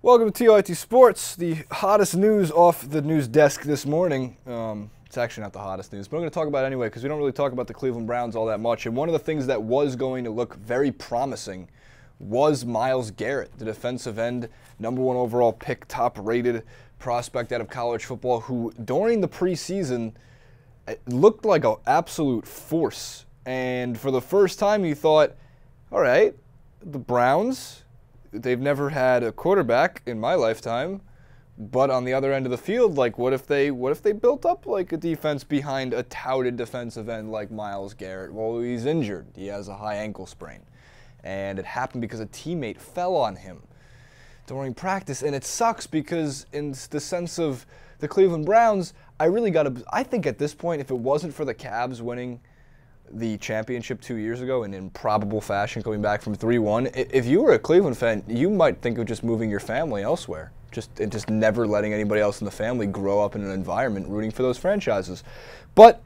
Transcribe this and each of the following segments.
Welcome to TYT Sports, the hottest news off the news desk this morning. It's actually not the hottest news, but I'm going to talk about it anyway because we don't really talk about the Cleveland Browns all that much. And one of the things that was going to look very promising was Myles Garrett, the defensive end, #1 overall pick, top-rated prospect out of college football, who during the preseason looked like an absolute force. And for the first time, you thought, all right, the Browns, they've never had a quarterback in my lifetime, but on the other end of the field, like what if they built up like a defense behind a touted defensive end like Myles Garrett? Well, he's injured. He has a high ankle sprain, and it happened because a teammate fell on him during practice, and it sucks because in the sense of the Cleveland Browns, I think at this point, if it wasn't for the Cavs winning the championship 2 years ago in improbable fashion, coming back from 3-1. If you were a Cleveland fan, you might think of just moving your family elsewhere, just never letting anybody else in the family grow up in an environment rooting for those franchises. But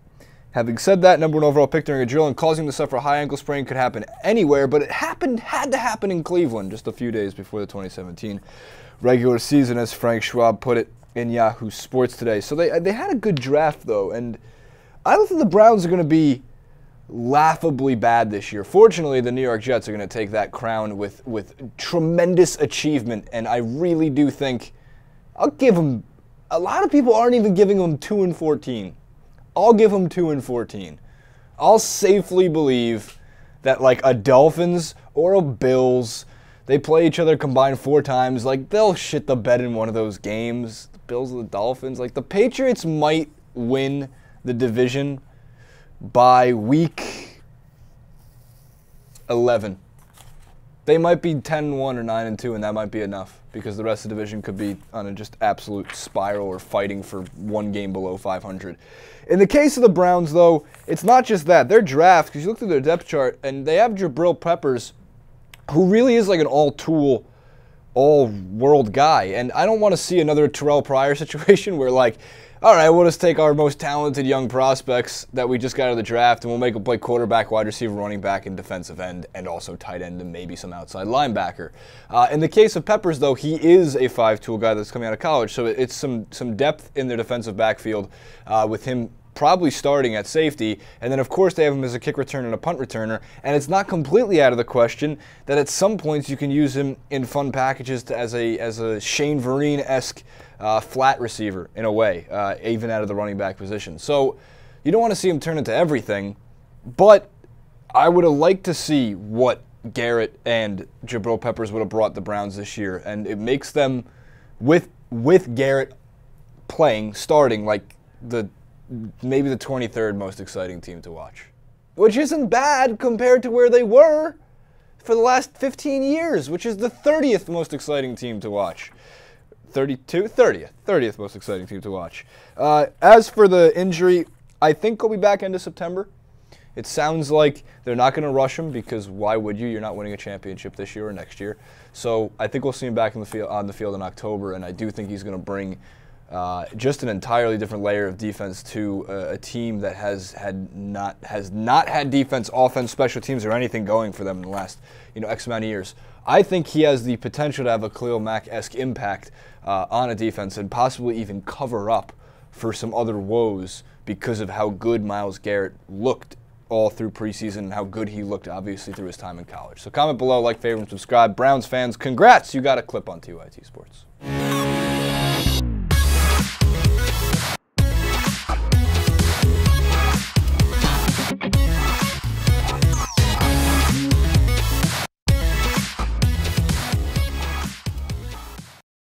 having said that, #1 overall pick during a drill and causing him to suffer a high ankle sprain could happen anywhere, but it had to happen in Cleveland just a few days before the 2017 regular season, as Frank Schwab put it in Yahoo Sports today. So they had a good draft though, and I don't think the Browns are going to be laughably bad this year. Fortunately, the New York Jets are going to take that crown with tremendous achievement, and I really do think I'll give them. A lot of people aren't even giving them 2-14. I'll give them 2-14. I'll safely believe that like a Dolphins or a Bills, they play each other combined 4 times. Like they'll shit the bed in one of those games. The Bills or the Dolphins. Like the Patriots might win the division by week 11. They might be 10-1 or 9-2, and that might be enough because the rest of the division could be on a just absolute spiral or fighting for one game below 500. In the case of the Browns, though, it's not just that. Their draft, because you look through their depth chart, and they have Jabril Peppers, who really is like an all-tool, all-world guy. And I don't want to see another Terrell Pryor situation where, like, all right, we'll just take our most talented young prospects that we just got out of the draft, and we'll make them play quarterback, wide receiver, running back, and defensive end, and also tight end, and maybe some outside linebacker. In the case of Peppers, though, he is a 5-tool guy that's coming out of college, so it's some depth in their defensive backfield with him probably starting at safety, and then of course they have him as a kick returner and a punt returner, and it's not completely out of the question that at some points you can use him in fun packages as a Shane Vereen-esque flat receiver in a way, even out of the running back position. So you don't want to see him turn into everything, but I would have liked to see what Garrett and Jabril Peppers would have brought the Browns this year, and it makes them, with Garrett playing, starting, like maybe the 23rd most exciting team to watch, which isn't bad compared to where they were for the last 15 years, which is the 30th most exciting team to watch. 30th most exciting team to watch. As for the injury, I think he'll be back end of September. It sounds like they're not going to rush him because why would you? You're not winning a championship this year or next year. So I think we'll see him back on the field in October, and I do think he's going to bring just an entirely different layer of defense to a team that has not had defense, offense, special teams, or anything going for them in the last X amount of years. I think he has the potential to have a Khalil Mack-esque impact on a defense and possibly even cover up for some other woes because of how good Myles Garrett looked all through preseason and how good he looked obviously through his time in college. So comment below, like, favorite, and subscribe. Browns fans, congrats, you got a clip on TYT Sports.